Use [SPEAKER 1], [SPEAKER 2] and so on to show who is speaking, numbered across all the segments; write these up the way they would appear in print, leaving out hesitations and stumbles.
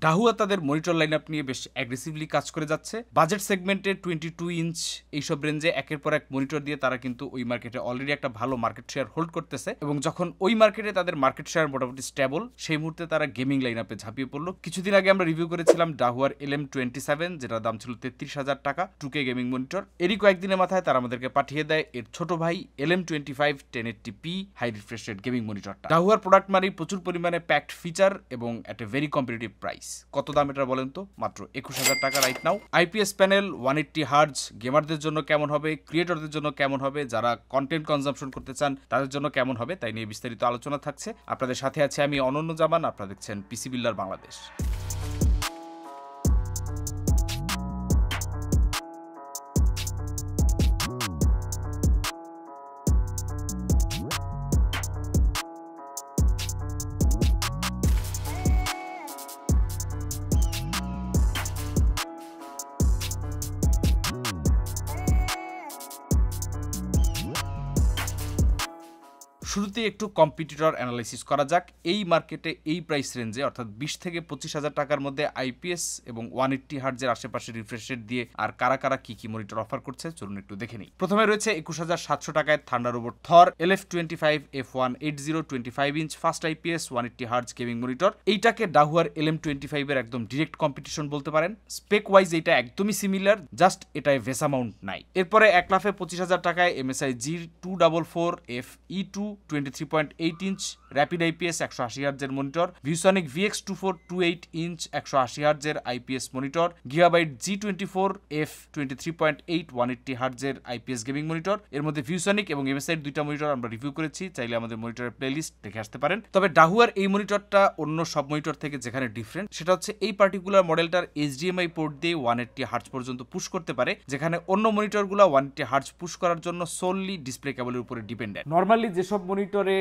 [SPEAKER 1] Dahua তাদের monitor line-up নিয়ে বেশ অ্যাগ্রেসিভলি কাজ করে যাচ্ছে। বাজেট সেগমেন্টে 22 ইঞ্চ এইসব রেঞ্জে একের পর এক মনিটর দিয়ে তারা কিন্তু ওই মার্কেটে অলরেডি একটা ভালো মার্কেট শেয়ার হোল্ড করতেছে, এবং যখন ওই মার্কেটে তাদের মার্কেট শেয়ার মোটামুটি স্টেবল, সেই মুহূর্তে তারা গেমিং লাইনআপে ঝাঁপিয়ে পড়লো। কিছুদিন আগে আমরা রিভিউ করেছিলাম ডাহুয়ার LM27, যেটার দাম ছিল 33,000 টাকা, 2K গেমিং মনিটর। এরই কয়েকদিনের মাথায় তারা আমাদেরকে পাঠিয়ে দেয় এর ছোট ভাই LM25 1080p high refresh rate gaming মনিটরটা। ডাহুয়ার প্রোডাক্ট মানে প্রচুর পরিমাণে প্যাকড ফিচার এবং at a very competitive price. কত দাম এটা বলেন তো? মাত্র 21,000 টাকা right now. IPS panel 180 hertz, গেমারদের জন্য কেমন হবে, ক্রিয়েটরদের জন্য কেমন হবে, যারা কন্টেন্ট কনজাম্পশন করতে চান তাদের জন্য কেমন হবে, তাই নিয়ে বিস্তারিত আলোচনা থাকছে। আপনাদের সাথে আছে আমি অনন্য জামান, আপনারা দেখছেন পিসি বিল্ডার বাংলাদেশ। শুরুতে একটু কম্পিটিটর অ্যানালাইসিস করা যাক। এই মার্কেটে এই প্রাইস রেঞ্জে অর্থাৎ 20 থেকে 25,000 টাকার মধ্যে আইপিএস এবং 180 হার্জের আশেপাশে রিফ্রেশ রেট দিয়ে আর কারা কারা কি মনিটর অফার করছে চলুন একটু দেখে নিই। প্রথমে রয়েছে 21,700 টাকায় থান্ডার রোবট থর LF25 F180 25 inch fast IPS 180 hertz gaming monitor. এইটাকে ডাহুয়ার LM25 এর একদম ডিরেক্ট কম্পিটিশন বলতে পারেন। স্পেক ওয়াইজ এটা একদমই সিমিলার, জাস্ট এটায় ভেসা মাউন্ট নাই। এরপরে 1,25,000 টাকায় MSI G244 FE2 23.8 inch rapid IPS 180 হার্জের মনিটর, ভিউসনিক VX2428 ইঞ্চ 180 হার্জের IPS monitor, Gigabyte G24 F23.8 180 হার্জের আইপিএস গেমিং মনিটর। এর মধ্যে ভিউসনিক এবং MSI দুইটা মনিটর আমরা রিভিউ করেছি, চাইলে আমাদের মনিটরের প্লেলিস্ট দেখে আসতে পারেন। তবে ডাহুয়ার এই মনিটরটা অন্য সব মনিটর থেকে যেখানে ডিফারেন্ট, সেটা হচ্ছে এই পার্টিকুলার মডেলটার HDMI পোর্ট দিয়ে 180 হার্জ পর্যন্ত পুশ করতে পারে, যেখানে অন্য মনিটরগুলো 180 হার্জ পুশ করার জন্য সোললি ডিসপ্লে কেবলের উপরে ডিপেন্ডেন্ট। নরমালি যেসব মনিটরে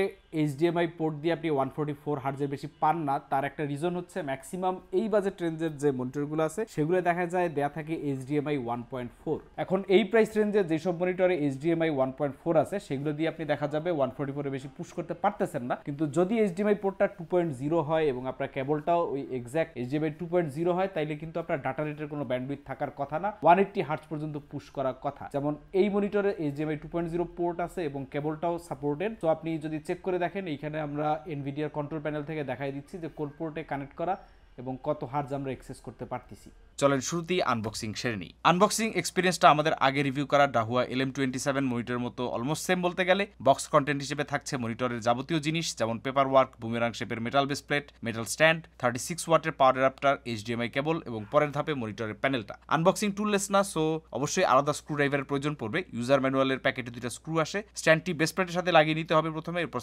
[SPEAKER 1] HDMI পোর্ট দিয়ে আপনি 144 হার্জের বেশি পান না, তার একটা রিজন হচ্ছে ম্যাক্সিমাম এই বাজেট রেঞ্জের যে মনিটরগুলো আছে সেগুলো দেখা যায় দেয়া থাকে HDMI 1.4। এখন এই প্রাইস রেঞ্জে যেসব মনিটরে HDMI 1.4 আছে সেগুলো দিয়ে আপনি দেখা যাবে 144 এর বেশি পুশ করতে পারতেছেন না, কিন্তু যদি HDMI পোর্টটা 2.0 হয় এবং আপনার কেবলটাও ওই এক্স্যাক্ট HDMI 2.0 হয়, তাইলে কিন্তু আপনার ডাটা রেটের কোনো ব্যান্ডউইথ থাকার কথা না, 180 হার্জ পর্যন্ত পুশ করার কথা। যেমন এই মনিটরে HDMI 2.0 পোর্ট আছে এবং কেবলটাও সাপোর্টেড। তো আপনি যদি চেক করে দেখেন, এইখানে আমরা এনভিডিয়ার কন্ট্রোল প্যানেল থেকে দেখাই দিচ্ছি যে কোন পোর্টে কানেক্ট করা এবং কত হার্জ আমরা অ্যাক্সেস করতে পারতেছি। চলেন শুরুতেই আনবক্সিং সেরে নিই। আনবক্সিং এক্সপিরিয়েন্সটা আমাদের আগে রিভিউ করা ডাহুয়া LM27 মনিটরের মতো অলমোস্ট সেম বলতে গেলে। বক্স কন্টেন্ট হিসেবে থাকছে মনিটরের যাবতীয় জিনিস, যেমন পেপার ওয়ার্ক, বুমেরাং শেপের metal base plate, metal stand, 36 ওয়াটের পাওয়ার অ্যাডাপ্টার, HDMI কেবল এবং পরের ধাপে মনিটরের প্যানেলটা। আনবক্সিং টুললেস না, সো অবশ্যই আলাদা স্ক্রু ড্রাইভারের প্রয়োজন পড়বে। ইউজার ম্যানুয়ালের প্যাকেটে দুইটা স্ক্রু আসে, স্ট্যান্ডটি বেস প্লেটের সাথে লাগিয়ে নিতে হবে প্রথমে, এরপর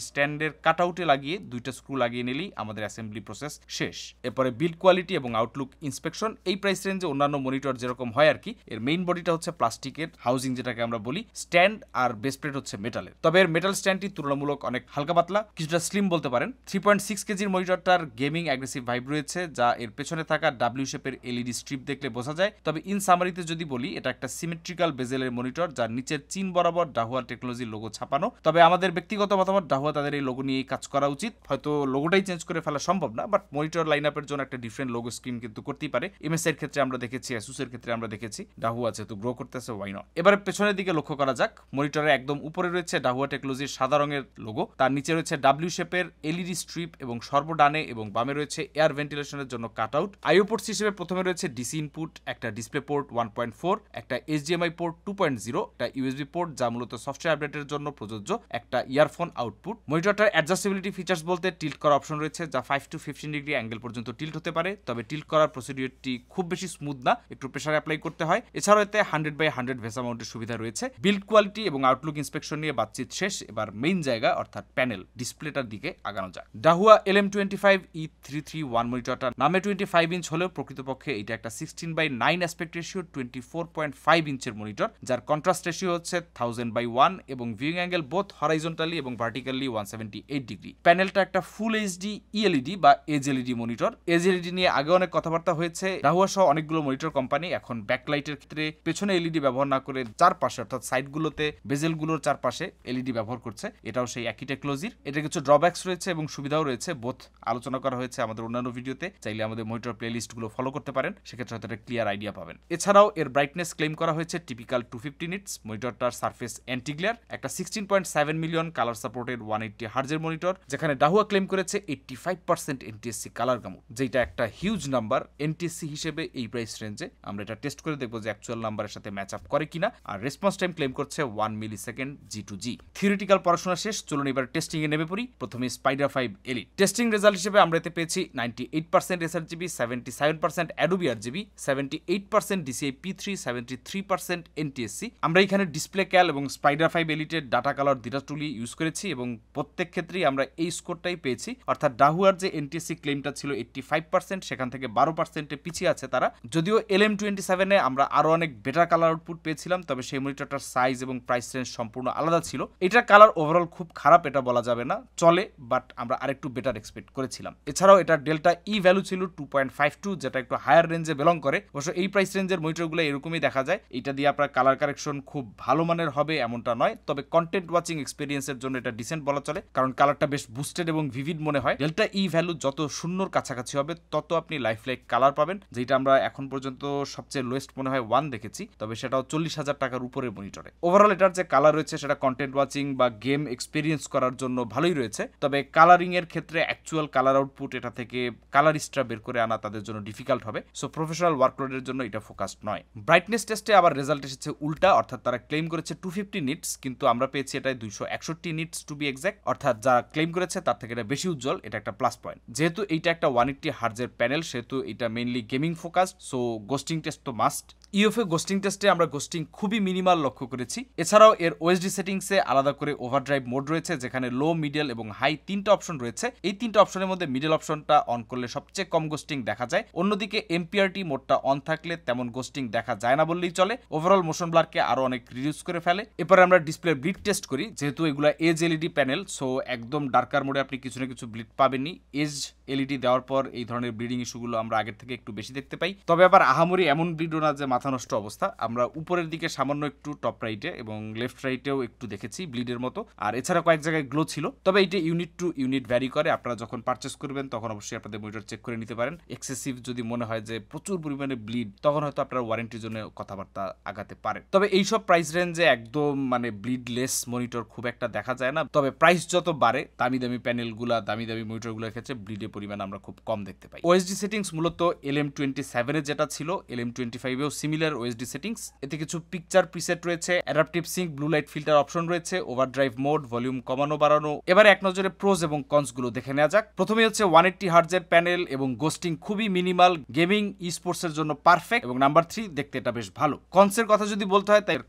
[SPEAKER 1] স্ট্যান্ডের কাট আউটে লাগিয়ে দুইটা স্ক্রু লাগিয়ে নিলেই আমাদের অ্যাসেম্বলি প্রসেস শেষ। এরপরে বিল্ড কোয়ালিটি এবং আউটলুক ইন্সপেকশন। এই প্রাইস রেঞ্জে অন্যান্য মনিটর যেরকম হয় আর কি, এর মেইন বডিটা হচ্ছে প্লাস্টিকের হাউজিং যেটাকে আমরা বলি, স্ট্যান্ড আর বেস প্লেট হচ্ছে মেটালের। তবে এর মেটাল স্ট্যান্ডটি তুলনামূলক অনেক হালকা পাতলা, কিছুটা স্লিম বলতে পারেন। 3.6 কেজির মনিটরটার গেমিং অ্যাগ্রেসিভ ভাইব রয়েছে, যা এর পেছনে থাকা ডাব্লিউ শেপের LED স্ট্রিপ দেখলে বোঝা যায়। তবে ইন সামারিতে যদি বলি, এটা একটা সিমেট্রিক্যাল বেজেলের মনিটর, যার নিচের চিন বরাবর ডাহুয়া টেকনোলজির লোগো ছাপানো। তবে আমাদের ব্যক্তিগত মতামত, ডাহুয়া তাদের এই লোগো নিয়েই কাজ করা উচিত। হয়তো লোগোটাই চেঞ্জ করে ফেলা সম্ভব না, বাট মনিটর লাইনআপের জন্য একটা ডিফারেন্ট লোগো স্কিম কিন্তু করতেই পারে। MSI এর ক্ষেত্রে আমরা দেখেছি, ASUS এর ক্ষেত্রে আমরা দেখেছি, ডাহুয়া যেহেতু গ্রো করতেছে, ওয়াই নট। এবারে পেছনের দিকে লক্ষ্য করা যাক। মনিটরের একদম উপরে রয়েছে ডাহুয়া টেকনোলজির সাদা রঙের লোগো, তার নিচে রয়েছে ডাব্লিউ শেপের LED স্ট্রিপ এবং সর্বডানে এবং বামে রয়েছে এয়ার ভেন্টিলেশনের জন্য কাট আউট। আইও পোর্টস হিসেবে প্রথমে রয়েছে ডিসি ইনপুট, একটা ডিসপ্লে পোর্ট 1.4, একটা HDMI পোর্ট 2.0, একটা USB পোর্ট যা মূলত সফটওয়্যার আপডেটের জন্য প্রযোজ্য, একটা ইয়ারফোন আউটপুট। মনিটরটার অ্যাডজাস্টেবিলিটি ফিচার্স বলতে টিল্ট করা অপশন রয়েছে, যা 5 to 15 ডিগ্রি অ্যাঙ্গেল পর্যন্ত টিল্ট হতে পারে। তবে টিল্ট করার প্রসিডিউরটি খুব বেশি স্মুথ না, একটু প্রেসার অ্যাপ্লাই করতে হয়। এছাড়াও এতে 100/100 ভেসা মাউন্টের সুবিধা রয়েছে। বিল্ড কোয়ালিটি এবং আউটলুক ইন্সপেকশন নিয়ে বাতচিত শেষ, এবার মেইন জায়গা অর্থাৎ প্যানেল ডিসপ্লেটার দিকে আগানো যাক। ডাহুয়া LM25 E331 মনিটরটা নামে 25 ইঞ্চ হলেও প্রকৃতপক্ষে এটা একটা 16:9 অ্যাসপেক্ট রেশিও 24.5 ইঞ্চের মনিটর, যার কন্ট্রাস্ট রেশিও হচ্ছে 1000/1 এবং ভিউইং অ্যাঙ্গেল বোথ হরাইজন্টালি এবং ভার্টিক্যালি 178 ডিগ্রি। প্যানেলটা একটা ফুল HD ELED বা edge LED monitor. Edge LED নিয়ে আগে অনেক কথাবার্তা হয়েছে। ডাহুয়া সহ অনেকগুলো মনিটর কোম্পানি এখন ব্যাকলাইটের ক্ষেত্রে পেছনে এলইডি ব্যবহার না করে চারপাশে অর্থাৎ সাইডগুলোতে বেজেলগুলোর চারপাশে এলইডি ব্যবহার করছে। এটাও সেই একই টেকনোলজির। এটা কিছু ড্রব্যাকস রয়েছে এবং সুবিধাও রয়েছে, বোথ আলোচনা করা হয়েছে আমাদের অন্যান্য ভিডিওতে। চাইলে আমাদের মনিটর প্লেলিস্টগুলো ফলো করতে পারেন, সেক্ষেত্রে হয়তো একটা ক্লিয়ার আইডিয়া পাবেন। এছাড়াও এর ব্রাইটনেস ক্লেম করা হয়েছে টিপিক্যাল 250 নিটস। মনিটরটার সারফেস অ্যান্টি গ্লেয়ার, একটা 16.7 মিলিয়ন কালার সাপোর্টেড 180 হার্জের মনিটর, যেখানে ডাহুয়া ক্লেম করেছে 85% এনটিএসসি কালার গামুট, যেটা একটা হিউজ নাম্বার এনটিএসসি হিসেবে এই প্রাইস রেঞ্জে। আমরা এটা টেস্ট করে দেখবো যে অ্যাকচুয়াল নাম্বারের সাথে ম্যাচ আপ করে কিনা। আর রেসপন্স টাইম ক্লেম করছে 1 মিলি সেকেন্ড G2G। থিওরিটিক্যাল পড়াশোনা শেষ, চলুন এবার টেস্টিং এ নেমে পড়ি। প্রথমে স্পাইডার 5 এলিট টেস্টিং রেজাল্ট হিসেবে আমরা এতে পেয়েছি 98% sRGB, 77% Adobe RGB, 78% DCI P3, 73% NTSC। আমরা এখানে ডিসপ্লে ক্যাল এবং স্পাইডার 5 এলিটের ডাটা কালার দুটা টুলই ইউজ করেছি এবং প্রত্যেক ক্ষেত্রেই আমরা এই স্কোরটাই পেয়েছি। অর্থাৎ ডাহুয়ার যে এনটিএসসি ক্লেমটা ছিল 85%, সেখান থেকে 12% পিছিয়ে আছে তারা। যদিও LM27 এ আমরা আরো অনেক বেটার কালার আউটপুট পেয়েছিলাম, তবে সেই মনিটরটার সাইজ এবং প্রাইস রেঞ্জ সম্পূর্ণ আলাদা ছিল। এটার কালার ওভারঅল খুব খারাপ এটা বলা যাবে না, চলে, বাট আমরা আরেকটু বেটার এক্সপেক্ট করেছিলাম। এছাড়াও এটার ডেল্টা ই ভ্যালু ছিল 2.52, যেটা একটু হায়ার রেঞ্জে বিলং করে। অবশ্য এই প্রাইস রেঞ্জের মনিটরগুলো এরকমই দেখা যায়। এটা দিয়ে আপনার কালার কারেকশন খুব ভালো মানের হবে এমনটা নয়, তবে কন্টেন্ট ওয়াচিং এক্সপেরিয়েন্সের জন্য এটা ডিসেন্ট বলা চলে, কারণ কালারটা বেশ বুস্টেড এবং ভিভিড মনে হয়। ডেল্টা ই ভ্যালু যত শূন্যর কাছাকাছি হবে তত আপনি লাইফ লাইক কালার পাবেন, যেটা আমরা এখন পর্যন্ত সবচেয়ে লোয়েস্ট মনে হয় 1 দেখেছি, তবে সেটাও 40,000 টাকার উপরে মনিটরে। ওভারঅল এটার যে কালার রয়েছে সেটা কন্টেন্ট ওয়াচিং বা গেম এক্সপেরিয়েন্স করার জন্য ভালোই রয়েছে, তবে কালারিং এর ক্ষেত্রে অ্যাকচুয়াল কালার আউটপুট এটা থেকে কালারিস্টরা বের করে আনা তাদের জন্য ডিফিকাল্ট হবে। সো প্রফেশনাল ওয়ার্কলোডের জন্য এটা ফোকাসড নয়। ব্রাইটনেস টেস্টে আবার রেজাল্ট এসেছে উল্টা, অর্থাৎ তারা ক্লেম করেছে 250 নিটস, কিন্তু আমরা পেয়েছি এটাই 261 নিটস টু বি এক্সাক্ট। অর্থাৎ যারা ক্লেম করেছে তার থেকে এটা বেশি উজ্জ্বল, এটা একটা প্লাস পয়েন্ট। যেহেতু এইটা একটা 180 হার্জের প্যানেল, সেহেতু এটা mainly gaming focused, so ghosting test তো মাস্ট। ইউএফএ গোস্টিং টেস্টে আমরা গোস্টিং খুবই মিনিমাল লক্ষ্য করেছি। এছাড়াও এর ওএসডি সেটিংসে আলাদা করে ওভারড্রাইভ মোড রয়েছে, যেখানে লো, মিডল এবং হাই তিনটা অপশন রয়েছে। এই তিনটা অপশনের মধ্যে মিডল অপশনটা অন করলে সবচেয়ে কম গোস্টিং দেখা যায়, অন্যদিকে এমপিআরটি মোডটা অন থাকলে তেমন গোস্টিং দেখা যায় না বললেই চলে। ওভারঅল মোশন ব্লারকে আরো অনেক রিডিউস করে ফেলে। এরপরে আমরা ডিসপ্লে ব্লিড টেস্ট করি, যেহেতু এগুলা এজ এলইডি প্যানেল, সো একদম ডার্কার মোডে আপনি কিছু না কিছু ব্লিড পাবেনই। এজ এলইডি দেওয়ার পর এই ধরনের ব্লিডিং ইস্যুগুলো আমরা আগের থেকে একটু বেশি দেখতে পাই, তবে আবার আহামরি এমন ব্লিডও না যে মাথা নষ্ট অবস্থা। আমরা উপরের দিকে সামান্য একটু টপ রাইটে এবং লেফট রাইটেও একটু দেখেছি ব্লিডের মতো, আর এছাড়া কয়েক জায়গায় গ্লো ছিল। তবে এইটা ইউনিট টু ইউনিট ভ্যারি করে, আপনারা যখন পারচেস করবেন তখন অবশ্যই আপনাদের মনিটর চেক করে নিতে পারেন। এক্সেসিভ যদি মনে হয় যে প্রচুর পরিমাণে ব্লিড, তখন হয়তো আপনার ওয়ারেন্টির জন্য কথাবার্তা আগাতে পারে। তবে এইসব প্রাইস রেঞ্জে একদম মানে ব্লিডলেস মনিটর খুব একটা দেখা যায় না, তবে প্রাইস যত বাড়ে দামি দামি প্যানেলগুলা, দামি দামি মনিটরগুলোর ক্ষেত্রে ব্লিডের পরিমাণ আমরা খুব কম দেখতে পাই। ওএসডি সেটিংস মূলত LM27 এ যেটা ছিল LM25 এও সিমিলার ওএসডি সেটিংস। এতে কিছু পিকচার প্রিসেট রয়েছে, adaptive sync, blue light filter option রয়েছে, ওভারড্রাইভ মোড, ভলিউম কমানো বাড়ানো। এবারে এক নজরে প্রোজ এবং কনস গুলো দেখে নেওয়া যাক। প্রথমে হচ্ছে 180 হার্জের প্যানেল এবং গোস্টিং খুবই মিনিমাল, গেমিং ই স্পোর্টস এর জন্য পারফেক্ট। এবং নাম্বার 3, দেখতে এটা বেশ ভালো। কনসের কথা যদি বলতে হয়, তাই এর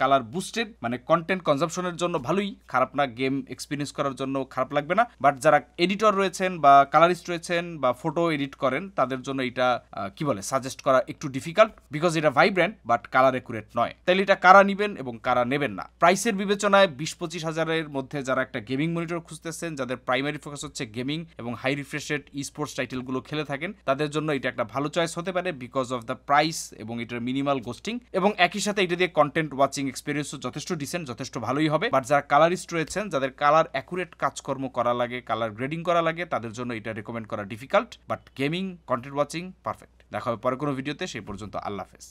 [SPEAKER 1] কালার বুস্টেড, মানে কন্টেন্ট কনজাম্পশনের জন্য ভালোই, খারাপ না। গেম এক্সপিরিয়েন্স করার জন্য খারাপ লাগবে না, বাট যারা এডিটর রয়েছেন বা কালারিস্ট রয়েছেন বা ফটো এডিট করেন তাদের জন্য এটা কি বলে সাজেস্ট করা একটু ডিফিকাল্ট, বিকজ এটা ভাইব্রেন্ট বাট কালার একুরেট নয়। তাইলে এটা কারা নিবেন এবং কারা নেবেন না। প্রাইসের বিবেচনায় 20-25 হাজারের মধ্যে যারা একটা গেমিং মনিটর খুঁজতেছেন, যাদের প্রাইমারি ফোকাস হচ্ছে গেমিং এবং হাই রিফ্রেশেড ই স্পোর্টস টাইটেলগুলো খেলে থাকেন, তাদের জন্য এটা একটা ভালো চয়েস হতে পারে বিকজ অফ দ্য প্রাইস এবং এটার মিনিমাল গোস্টিং। এবং একই সাথে এটা দিয়ে কন্টেন্ট ওয়াচিং এক্সপিরিয়েন্সও যথেষ্ট ডিসেন্ট, যথেষ্ট ভালোই হবে। বাট যারা কালারিস্ট রয়েছেন, যাদের কালার অ্যাকুরেট কাজকর্ম করা লাগে, কালার গ্রেডিং করা লাগে, তাদের জন্য এটা রেকমেন্ড করা difficult. But gaming, content watching perfect. দেখা হবে পরে কোনো ভিডিওতে, সেই পর্যন্ত আল্লাহ হাফেজ।